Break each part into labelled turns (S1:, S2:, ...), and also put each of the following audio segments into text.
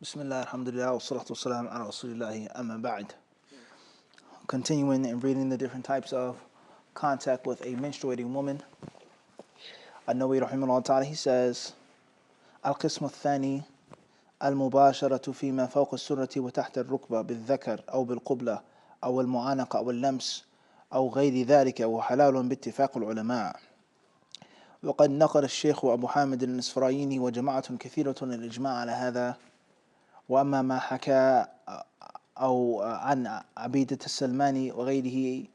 S1: Bismillah, alhamdulillah, wa salatu wa salam ala rasulillahi amma ba'd. Continuing and reading the different types of contact with a menstruating woman. An-Nawawi rahimahullah ta'ala, he says, Al-Qism al-Thani, Al-Mubasharatu fima fawqa al-surrati wa tahta al-rukba bil-dhakar aw bil-qubla aw al-mu'anaqa aw al-lams aw ghayri dhalika wa halalun bi-ittifaq al-ulama. وقد نقل الشيخ أبو حامد الإسفرايني وجماعة كثيرة الإجماع على هذا. وأما ما حكى أو عن عبيدة السلماني وغيره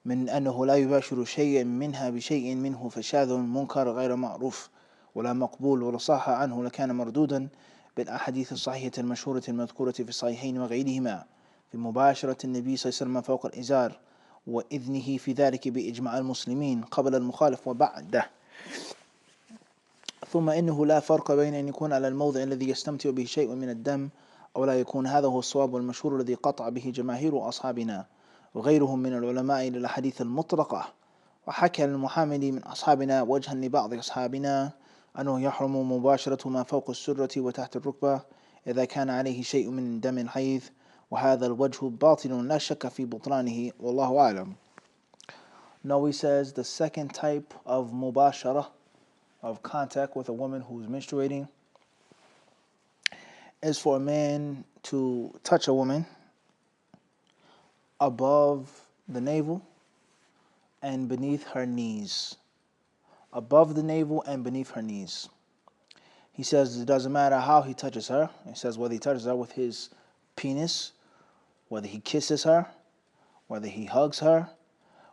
S1: من أنه لا يباشر شيئا منها بشيء منه فشاذ منكر غير معروف ولا مقبول ولا صح عنه لكان مردودا بالأحاديث الصحيحة المشهورة المذكورة في الصحيحين وغيرهما في مباشرة النبي صلى الله عليه وسلم فوق الإزار وإذنه في ذلك بإجماع المسلمين قبل المخالف وبعده. ثم إنه لا فرق بين أن يكون على الموضع الذي يستمتع به شيء من الدم أو لا يكون. هذا هو الصواب والمشهور الذي قطع به جماهير أصحابنا وغيرهم من العلماء للأحاديث المطلقة. وحكى المحامل من أصحابنا وجها لبعض أصحابنا أنه يحرم مباشرة ما فوق السرة وتحت الركبة إذا كان عليه شيء من دم الحيض وهذا الوجه باطل لا شك في بطلانه والله أعلم. Now he says the second type of mubashara, of contact with a woman who's menstruating, is for a man to touch a woman above the navel and beneath her knees. Above the navel and beneath her knees. He says it doesn't matter how he touches her. He says whether he touches her with his penis, whether he kisses her, whether he hugs her,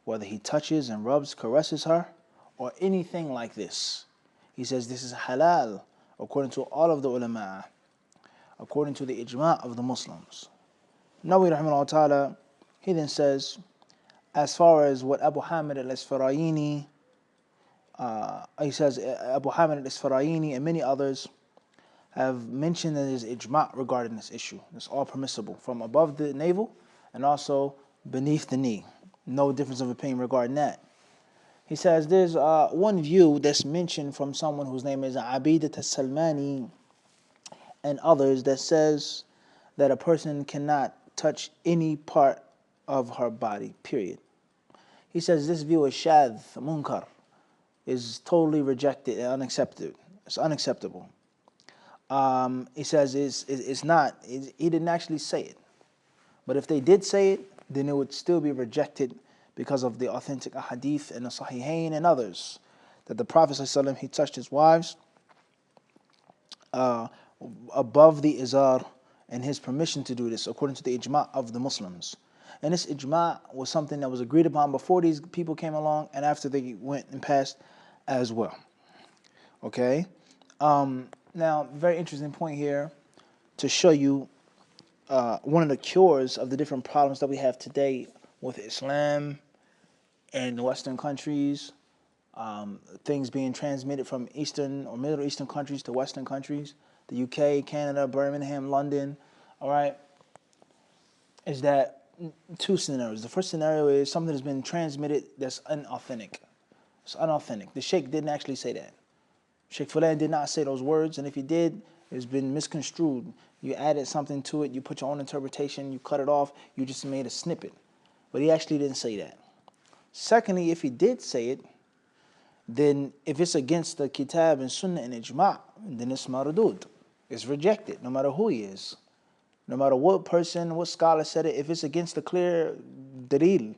S1: whether he touches and rubs, caresses her, or anything like this. He says this is halal according to all of the ulama, according to the ijma' of the Muslims. Nawawi rahimahullah ta'ala, he then says, as far as what Abu Hamid al-Isfarayini, he says Abu Hamid al-Isfarayini and many others have mentioned that there is ijma' regarding this issue. It's all permissible from above the navel and also beneath the knee. No difference of opinion regarding that. He says there's one view that's mentioned from someone whose name is Abidat al-Salmani and others that says that a person cannot touch any part of her body, period. He says this view is shadh, munkar, is totally rejected and unaccepted. It's unacceptable. He says it's not, he didn't actually say it. But if they did say it, then it would still be rejected because of the authentic hadith and the sahihain and others, that the Prophet ﷺ, he touched his wives above the izar and his permission to do this according to the ijma' of the Muslims. And this ijma' was something that was agreed upon before these people came along and after they went and passed as well. Okay? Now, very interesting point here to show you one of the cures of the different problems that we have today with Islam and Western countries, things being transmitted from Eastern or Middle Eastern countries to Western countries, the UK, Canada, Birmingham, London, all right, is that two scenarios. The first scenario is something that's been transmitted that's unauthentic. It's unauthentic. The Sheikh didn't actually say that. Sheikh Fulan did not say those words, and if he did, it's been misconstrued. You added something to it, you put your own interpretation, you cut it off, you just made a snippet. But he actually didn't say that. Secondly, if he did say it, then if it's against the kitab and sunnah and ijma', then it's maradud. It's rejected, no matter who he is. No matter what person, what scholar said it, if it's against the clear dalil,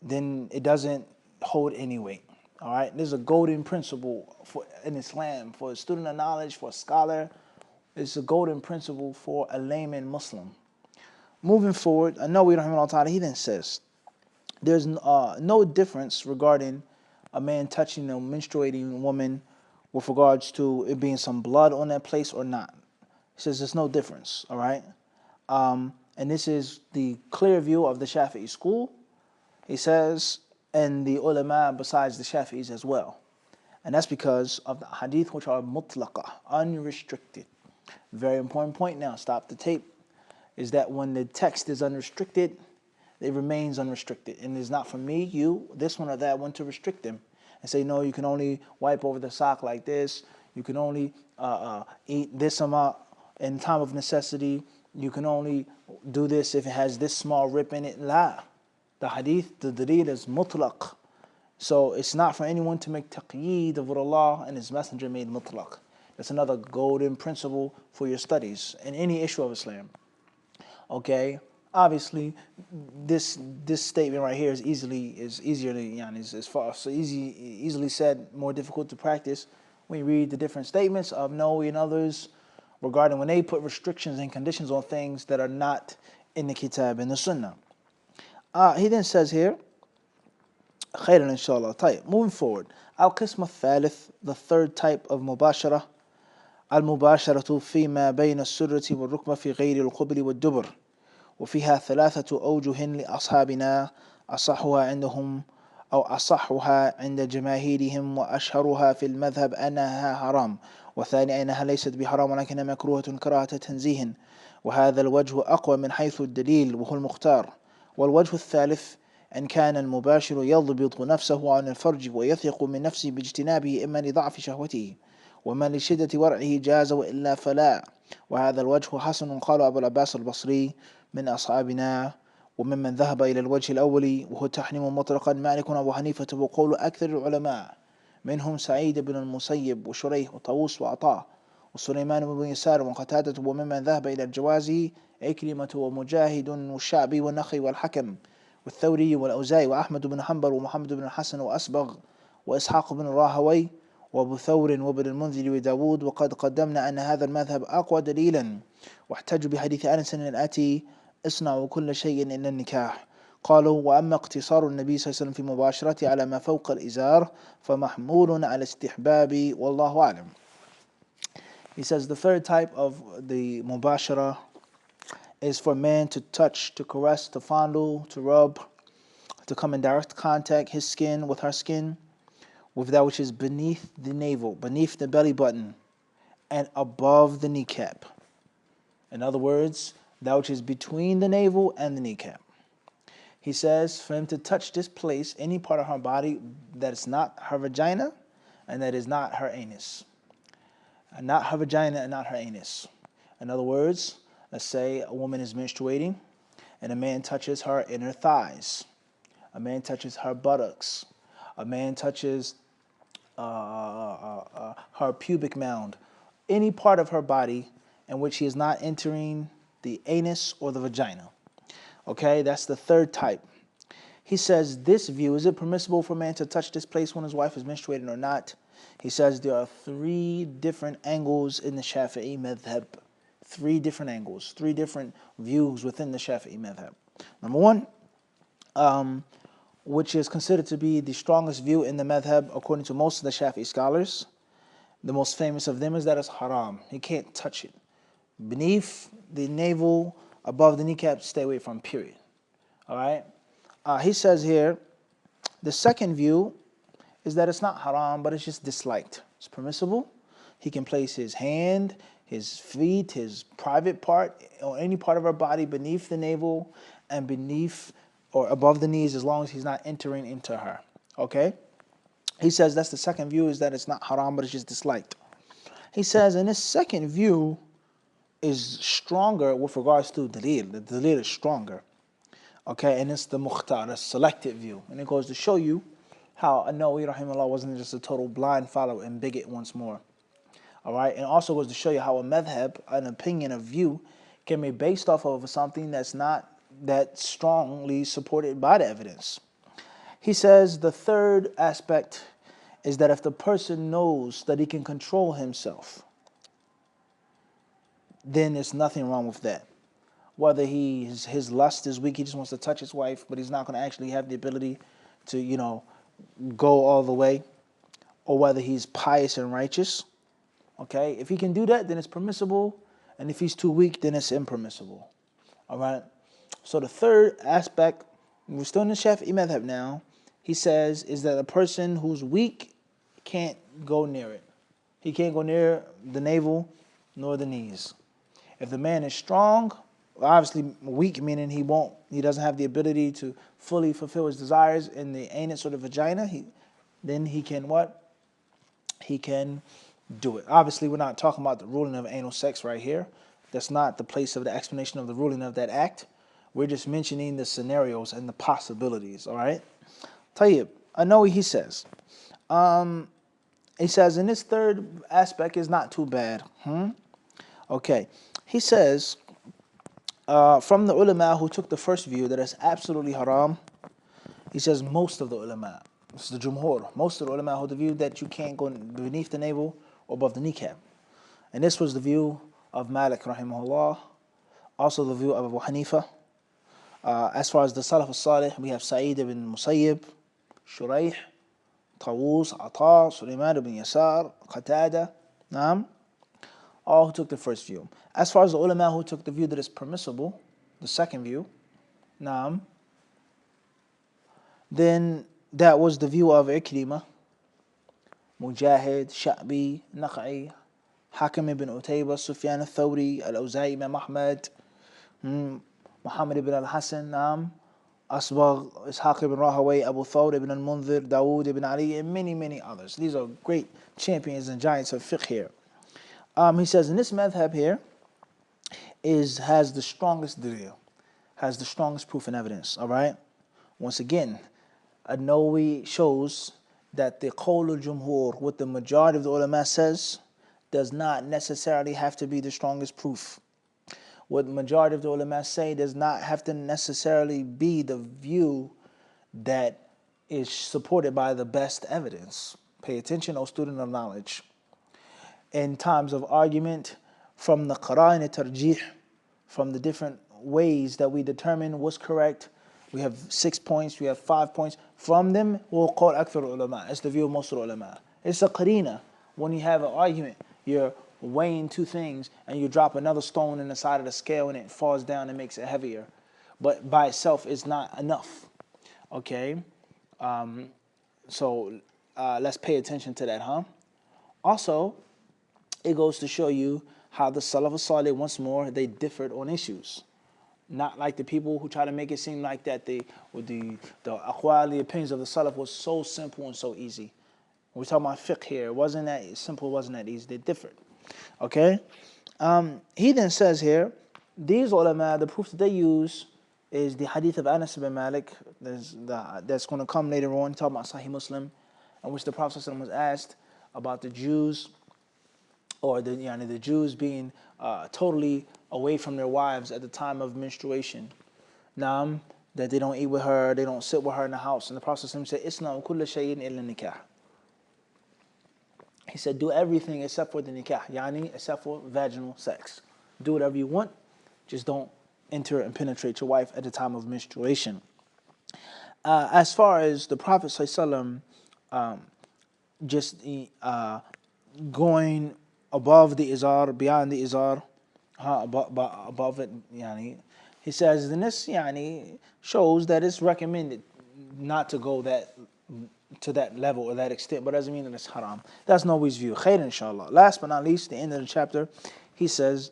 S1: then it doesn't hold any weight. All right? There's a golden principle in Islam for a student of knowledge, for a scholar. It's a golden principle for a layman Muslim. Moving forward, An-Nawawi rahimahullah ta'ala, he then says, there's no difference regarding a man touching a menstruating woman with regards to it being some blood on that place or not. He says there's no difference, all right? And this is the clear view of the Shafi'i school, he says, and the ulama besides the Shafi'is as well. And that's because of the hadith which are mutlaqa, unrestricted. Very important point now, stop the tape, is that when the text is unrestricted, it remains unrestricted. And it's not for me, you, this one or that one to restrict them and say, no, you can only wipe over the sock like this, you can only eat this amount in time of necessity, you can only do this if it has this small rip in it. La. The hadith, the dalil is mutlaq. So it's not for anyone to make taqyeed of what Allah and His Messenger made mutlaq. That's another golden principle for your studies in any issue of Islam. Okay, obviously, this statement right here is easier to easily said, more difficult to practice when you read the different statements of Nawawi and others regarding when they put restrictions and conditions on things that are not in the Kitab and the Sunnah. He then says here, خيرا إن شاء الله. طيب, moving forward. القسم الثالث, the third type of مباشرة, المباشرة فيما بين السرة والركبة في غير القبل والدبر، وفيها ثلاثة أوجه لأصحابنا أصحها عندهم أو أصحها عند جماهيرهم وأشهرها في المذهب أنها حرام، وثاني أنها ليست بحرام ولكنها مكروهة كراهة تنزيه، وهذا الوجه أقوى من حيث الدليل وهو المختار. والوجه الثالث أن كان المباشر يضبط نفسه عن الفرج ويثق من نفسه باجتنابه إما لضعف شهوته وما لشدة ورعه جاز وإلا فلا، وهذا الوجه حسن. قال أبو العباس البصري من أصحابنا وممن ذهب إلى الوجه الأول وهو تحريم مطلقا مالك وأبو حنيفة وقول أكثر العلماء منهم سعيد بن المسيب وشريح وطاووس وعطاء وسليمان بن يسار وقتادة، وممن ذهب إلى الجواز عكرمة ومجاهد والشعبي والنخعي والحكم والثوري والأوزاعي وأحمد بن حنبل ومحمد بن الحسن وأسبغ وإسحاق بن راهوي وأبو ثور وابن المنذر وداود. وقد قدمنا أن هذا المذهب أقوى دليلا، واحتجوا بحديث أنس الآتي اصنعوا كل شيء إلا النكاح. قالوا وأما اقتصار النبي صلى الله عليه وسلم في مباشرته على ما فوق الإزار فمحمول على استحباب والله أعلم. He says the third type of the mubashara is for man to touch, to caress, to fondle, to rub, to come in direct contact, his skin with her skin, with that which is beneath the navel, beneath the belly button, and above the kneecap. In other words, that which is between the navel and the kneecap. He says for him to touch this place, any part of her body that is not her vagina and that is not her anus. And not her vagina and not her anus. In other words, let's say a woman is menstruating and a man touches her inner thighs. A man touches her buttocks. A man touches her pubic mound. Any part of her body in which he is not entering the anus or the vagina. Okay, that's the third type. He says this view, is it permissible for a man to touch this place when his wife is menstruating or not? He says there are three different angles in the Shafi'i madhab. Three different angles, three different views within the Shafi'i madhab. Number one, which is considered to be the strongest view in the madhab according to most of the Shafi'i scholars. The most famous of them is that it's haram. He can't touch it. Beneath the navel, above the kneecap, stay away from, period. All right? He says here, the second view is that it's not haram, but it's just disliked. It's permissible. He can place his hand, his feet, his private part, or any part of her body beneath the navel and beneath or above the knees as long as he's not entering into her. Okay? He says that's the second view, is that it's not haram, but it's just disliked. He says, and this second view is stronger with regards to dalil. The dalil is stronger. Okay, and it's the mukhtar, the selected view. And it goes to show you how An-Nawawi rahimahullah wasn't just a total blind follower and bigot once more. All right, and also goes to show you how a madhab, an opinion, a view, can be based off of something that's not that strongly supported by the evidence. He says the third aspect is that if the person knows that he can control himself, then there's nothing wrong with that. Whether his lust is weak, he just wants to touch his wife, but he's not going to actually have the ability to, go all the way, or whether he's pious and righteous. Okay, if he can do that, then it's permissible, and if he's too weak, then it's impermissible. All right. So the third aspect, we're still in the Shafi'i madhab now, he says, is that a person who's weak can't go near it. He can't go near the navel nor the knees. If the man is strong, obviously weak meaning he doesn't have the ability to fully fulfill his desires in the anus or the vagina, then he can what? He can do it. Obviously, we're not talking about the ruling of anal sex right here. That's not the place of the explanation of the ruling of that act. We're just mentioning the scenarios and the possibilities, all right? Tayyib, I know he says. He says, in this third aspect is not too bad. Okay. He says, from the ulama who took the first view that it's absolutely haram, he says most of the ulama, this is the jumhur, most of the ulama hold the view that you can't go beneath the navel or above the kneecap. And this was the view of Malik rahimahullah, also the view of Abu Hanifa. As far as the Salaf al-Salih, we have Sa'id ibn Musayyib, Shuraih, Tawus, Ata, Sulaiman ibn Yasar, Qatada, Naam, all who took the first view. As far as the ulama who took the view that is permissible, the second view, Naam, then that was the view of Ikrimah, Mujahid, Sha'bi, Naq'i, Hakim ibn Utaybah, Sufyan al-Thawri, Al-Awza'i, Imam Ahmad, Muhammad ibn al-Hasan, Naam, Asbagh, Ishaq ibn Rahaway, Abu Thawr ibn al-Munzir, Dawood ibn Ali, and many, many others. These are great champions and giants of fiqh here. He says, in this madhab here, has the strongest dalil, has the strongest proof and evidence, all right? Once again, An-Nawawi shows that the qawl al-jumhur, what the majority of the ulama says, does not necessarily have to be the strongest proof. What the majority of the ulama say does not have to necessarily be the view that is supported by the best evidence. Pay attention, O student of knowledge. In times of argument, from the qara'in tarjih, from the different ways that we determine what's correct, we have 6 points, we have 5 points. From them, we'll call akthar ulama. It's the view of most ulama. It's a qarina. When you have an argument, you're weighing two things and you drop another stone in the side of the scale and it falls down and makes it heavier. But by itself, it's not enough. Okay? So let's pay attention to that, huh? Also, it goes to show you how the Salaf al-Salih, once more, they differed on issues. Not like the people who try to make it seem like that the aqwal, the opinions of the Salaf was so simple and so easy. We're talking about fiqh here. It wasn't that simple, it wasn't that easy. They differed. Okay? He then says here, these ulama, the proof that they use is the hadith of Anas ibn Malik. That's going to come later on, talking about Sahih Muslim, in which the Prophet ﷺ was asked about the Jews, or the Jews being totally away from their wives at the time of menstruation. Naam, that they don't eat with her, they don't sit with her in the house. And the Prophet ﷺ said, "Isna'u kulla shay'in illa nikah." He said, do everything except for the nikah, yani except for vaginal sex. Do whatever you want, just don't enter and penetrate your wife at the time of menstruation. As far as the Prophet ﷺ just going above the izar, beyond the izar, above it, yani, he says, then this yani, shows that it's recommended not to go to that level or that extent, but doesn't mean that it's haram. That's Nawawi's view. Khair, inshallah. Last but not least, the end of the chapter, he says,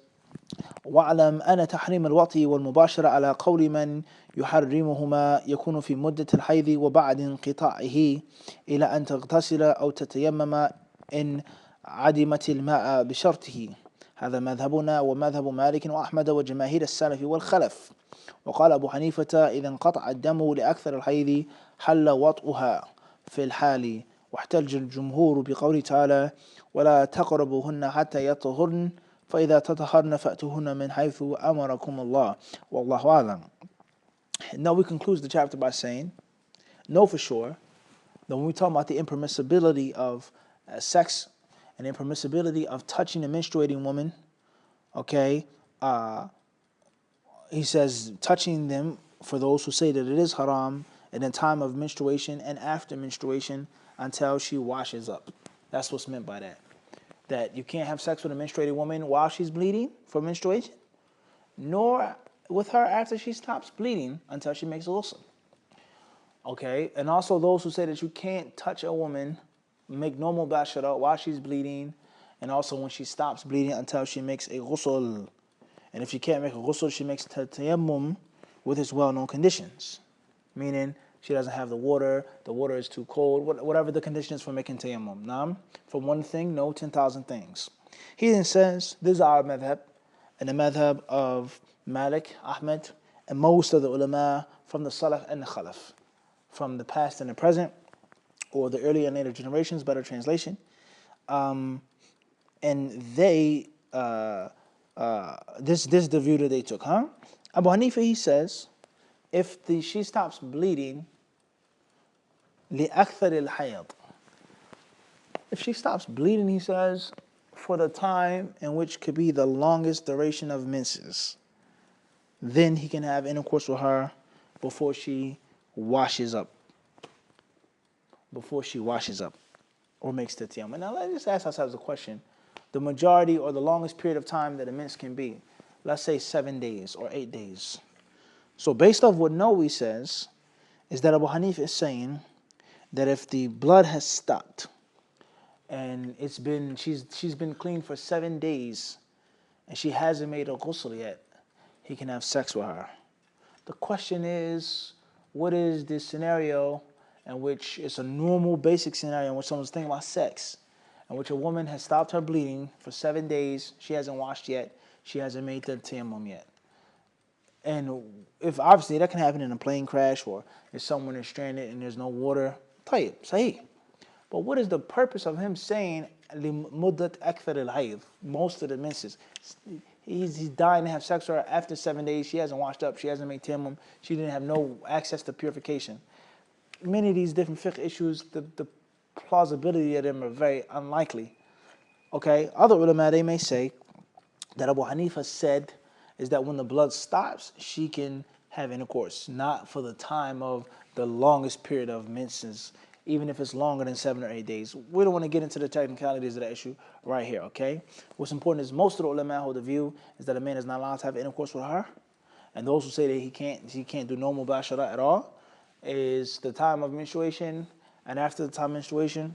S1: وَاعْلَمْ أَنَّ تَحْرِيمَ الْوَطْءِ وَالْمُبَاشَرَةِ عَلَى قَوْلِ مَنْ يُحَرِّمُهُمَا يَكُونُ فِي مُدَّةِ الْحَيْضِ وَبَعْدِ انقِطَاعِهِ إِلَى أَنْ تَغْتَسِلَ أَوْ تَتَيَمَّمَ إِنْ عَدِمَتِ الْمَاءَ بِشَرْطِهِ. هذا مذهبنا ومذهب مالك وأحمد وجماهير السلف والخلف. وقال أبو حنيفة إذا انقطع الدم لأكثر الحيض حل وطئها في الحال. واحتج الجمهور بقوله تعالى ولا تقربوهن حتى يطهرن فإذا تطهرن فأتوهن من حيث أمركم الله والله أعلم. Now we conclude the chapter by saying, know for sure that when we talk about the impermissibility of sex and the impermissibility of touching a menstruating woman, okay, he says touching them, for those who say that it is haram in the time of menstruation and after menstruation until she washes up. That's what's meant by that. That you can't have sex with a menstruating woman while she's bleeding for menstruation, nor with her after she stops bleeding until she makes a ghusl. Okay, and also those who say that you can't touch a woman, make normal bashara while she's bleeding, and also when she stops bleeding until she makes a ghusl. And if she can't make a ghusl, she makes tayammum with its well-known conditions. Meaning She doesn't have the water is too cold, whatever the condition is for making tayammum. Naam, from one thing, no 10,000 things. He then says, this is our madhab, and the madhab of Malik, Ahmed, and most of the ulama from the Salaf and the Khalaf, from the past and the present, or the earlier and later generations, better translation. And they, this is the view that they took, Abu Hanifa, he says, if she stops bleeding, لِأَكْثَرِ الْحَيَضِ, if she stops bleeding, he says, for the time in which could be the longest duration of menses, then he can have intercourse with her before she washes up. Or makes the tayammum. Now let's just ask ourselves a question. The majority or the longest period of time that a mens can be, let's say 7 days or 8 days. So based off what Nawawi says, is that Abu Hanifa is saying that if the blood has stopped and she's been clean for 7 days and she hasn't made a ghusl yet, he can have sex with her. The question is, what is this scenario in which it's a normal basic scenario in which someone's thinking about sex, in which a woman has stopped her bleeding for 7 days, she hasn't washed yet, she hasn't made the tayammum yet. And if obviously that can happen in a plane crash, or if someone is stranded and there's no water, tayyib, sahih. But what is the purpose of him saying لِمُدَّةِ أَكْثَرِ الْحَيْضِ, most of the menses? He's dying to have sex with her after 7 days, she hasn't washed up, she hasn't made tayammum, she didn't have no access to purification. Many of these different fiqh issues, the plausibility of them are very unlikely. Okay, other ulama, they may say that Abu Hanifa said is that when the blood stops, she can have intercourse, not for the time of the longest period of menses, even if it's longer than 7 or 8 days. We don't want to get into the technicalities of that issue right here, okay? What's important is most of the ulama hold the view is that a man is not allowed to have intercourse with her, and those who say that he can't do no mubashara at all is the time of menstruation, and after the time of menstruation,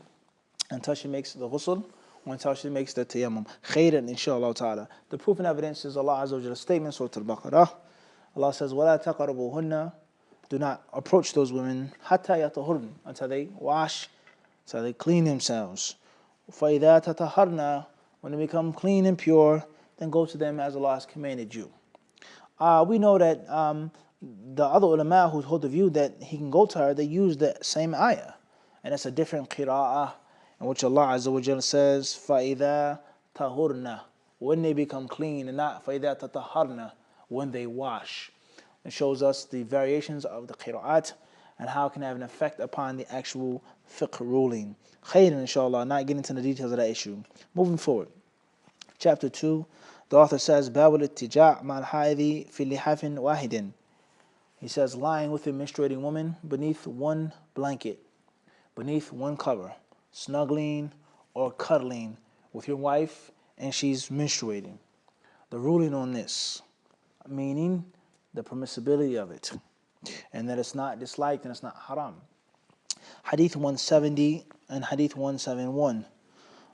S1: until she makes the ghusl, until she makes the tayammum. Khairan, inshallah ta'ala. The proof and evidence is Allah Azza wa Jalla's statement, Surah Al-Baqarah. Allah says, وَلَا تَقَرَبُوهُنَّ, do not approach those women, حَتَّى يَطَهُرْنَ, until they wash, until they clean themselves. فَإِذَا تَطَهَرْنَ, when they become clean and pure, then go to them as Allah has commanded you. We know that the other ulama who hold the view that he can go to her, they use the same ayah. And it's a different qira'ah, in which Allah Azza wa Jalla says, فَإِذَا تَهُرْنَ, when they become clean, and not فَإِذَا تَطَهَرْنَ, when they wash. It shows us the variations of the qira'at and how it can have an effect upon the actual fiqh ruling. Khayran, inshallah, not getting into the details of that issue. Moving forward. Chapter 2, the author says, بَابُ الْإِتِّجَاعِ مَعَ الْحَائِضِ فِي لِحَافٍ وَاحِدٍ. He says, lying with a menstruating woman beneath one blanket, beneath one cover, snuggling or cuddling with your wife and she's menstruating. The ruling on this, meaning the permissibility of it, and that it's not disliked and it's not haram. Hadith 170 and Hadith 171.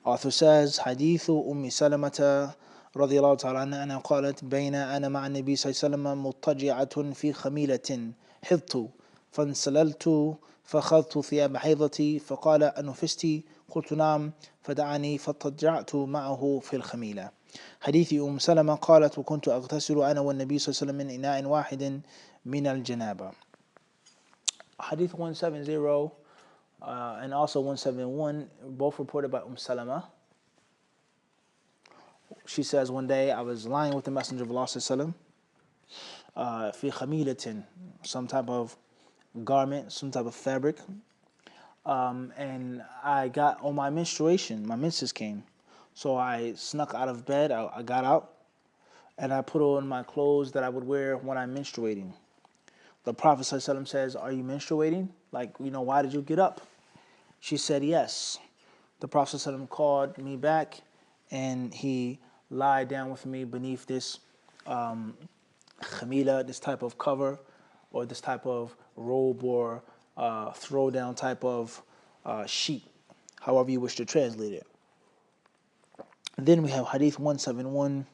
S1: Author says, Hadith Salamata رضي الله تعالى عنها أنها قالت بين أنا مع النبي صلى الله عليه وسلم مضطجعة في خميلة حضت فانسللت فأخذت ثياب حيضتي فقال أنفستي قلت نعم فدعني فاضطجعت معه في الخميلة. حديث سلمة قالت وكنت أغتسل أنا والنبي صلى الله عليه وسلم من إناء واحد من الجنابة. Hadith 170 and also 171, both reported by Salama. She says, one day I was lying with the Messenger of Allah sallallahu alaihi wasallam, fi khamilatin, some type of garment, some type of fabric, and I got on my menstruation, my menses came, so I snuck out of bed, I got out, and I put on my clothes that I would wear when I'm menstruating. The Prophet sallallahu alaihi wasallam says, are you menstruating? Like, why did you get up? She said, yes. The Prophet sallallahu alaihi wasallam called me back, and he lied down with me beneath this khamila, this type of cover, or this type of robe or throw down type of sheet, however you wish to translate it. And then we have Hadith 171,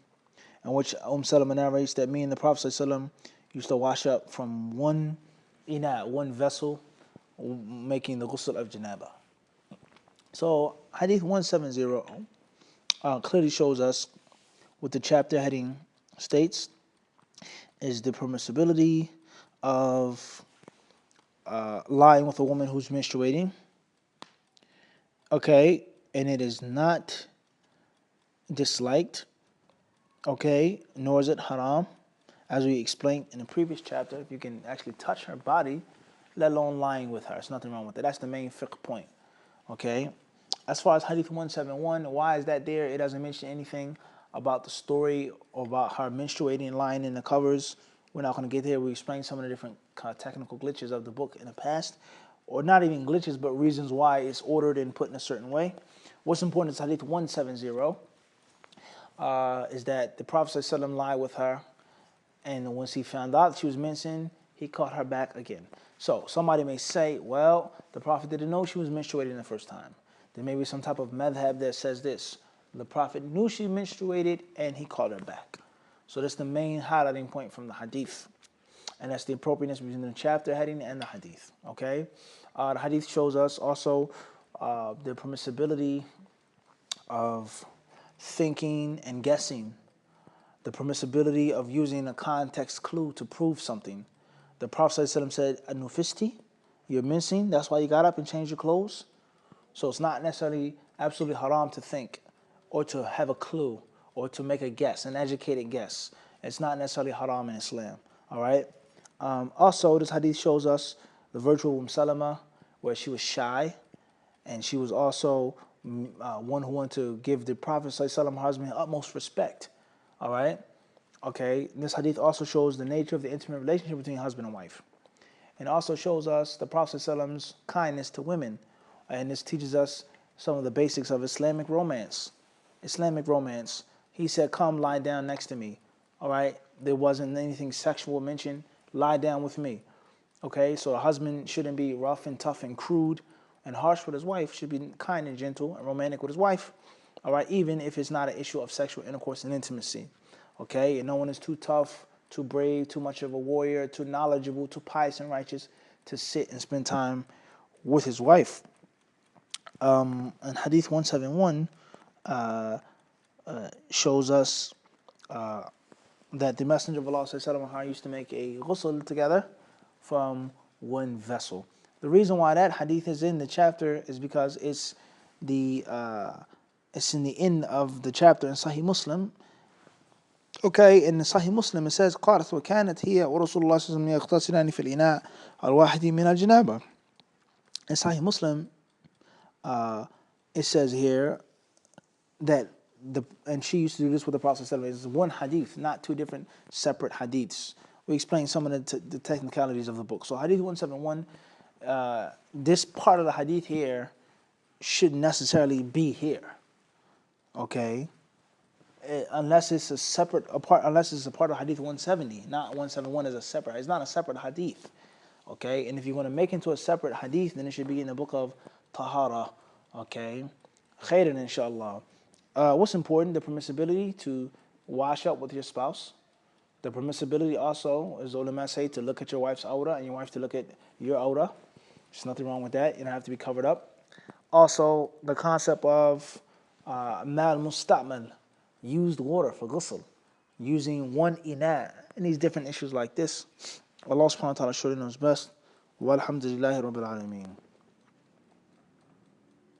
S1: in which Salama narrates that me and the Prophet ﷺ used to wash up from one vessel making the ghusl of janaba. So Hadith 170 clearly shows us what the chapter heading states is the permissibility of lying with a woman who's menstruating. Okay, and it is not disliked. Okay, nor is it haram. As we explained in the previous chapter, if you can actually touch her body, let alone lying with her, there's nothing wrong with it. That's the main fiqh point. Okay, as far as Hadith 171, why is that there? It doesn't mention anything about the story or about her menstruating and lying in the covers. We're not going to get there. We explained some of the different kind of technical glitches of the book in the past, or not even glitches, but reasons why it's ordered and put in a certain way. What's important is Hadith 170 is that the Prophet ﷺ lied with her, and once he found out she was menstruating, he caught her back again. So somebody may say, well, the Prophet didn't know she was menstruating the first time. There may be some type of madhab that says this. The Prophet knew she menstruated and he called her back. So that's the main highlighting point from the hadith. And that's the appropriateness between the chapter heading and the hadith. Okay? The hadith shows us also the permissibility of thinking and guessing. The permissibility of using a context clue to prove something. The Prophet ﷺ said, "Anufisti, you're mincing, that's why you got up and changed your clothes." So it's not necessarily absolutely haram to think or to have a clue or to make a guess, an educated guess. It's not necessarily haram in Islam. All right? Also, this hadith shows us the virtue of Salama, where she was shy, and she was also one who wanted to give the Prophet ﷺ, her husband, utmost respect. All right? Okay, this hadith also shows the nature of the intimate relationship between husband and wife. And also shows us the Prophet ﷺ's kindness to women. And this teaches us some of the basics of Islamic romance. Islamic romance. He said, come lie down next to me. All right? There wasn't anything sexual mentioned. Lie down with me. Okay, so a husband shouldn't be rough and tough and crude and harsh with his wife. Should be kind and gentle and romantic with his wife. All right, even if it's not an issue of sexual intercourse and intimacy. Okay, and no one is too tough, too brave, too much of a warrior, too knowledgeable, too pious and righteous to sit and spend time with his wife. And Hadith 171 shows us that the Messenger of Allah ﷺ used to make a ghusl together from one vessel. The reason why that hadith is in the chapter is because it's in the end of the chapter in Sahih Muslim. Okay, in Sahih Muslim it says قالت وكانت هي ورسول الله صلى الله عليه وسلم يغتسلان في الإناء الواحد من الجنابة. In Sahih Muslim it says here that and she used to do this with the Prophet ﷺ. It's one hadith, not two different separate hadiths. We explain some of the technicalities of the book. So Hadith 171, this part of the hadith here shouldn't necessarily be here. Okay? Unless it's unless it's a part of Hadith 170, not 171 is a separate. It's not a separate hadith. Okay? And if you're going to make it into a separate hadith, then it should be in the book of Tahara. Okay? Khairan, inshallah. What's important? The permissibility to wash up with your spouse. The permissibility also, as ulama say, to look at your wife's aura and your wife to look at your aura. There's nothing wrong with that. You don't have to be covered up. Also, the concept of mal musta'mal, used water for ghusl, using one ina, and these different issues like this. Allah subhanahu wa ta'ala surely knows best. Walhamdulillahi rabbil alameen.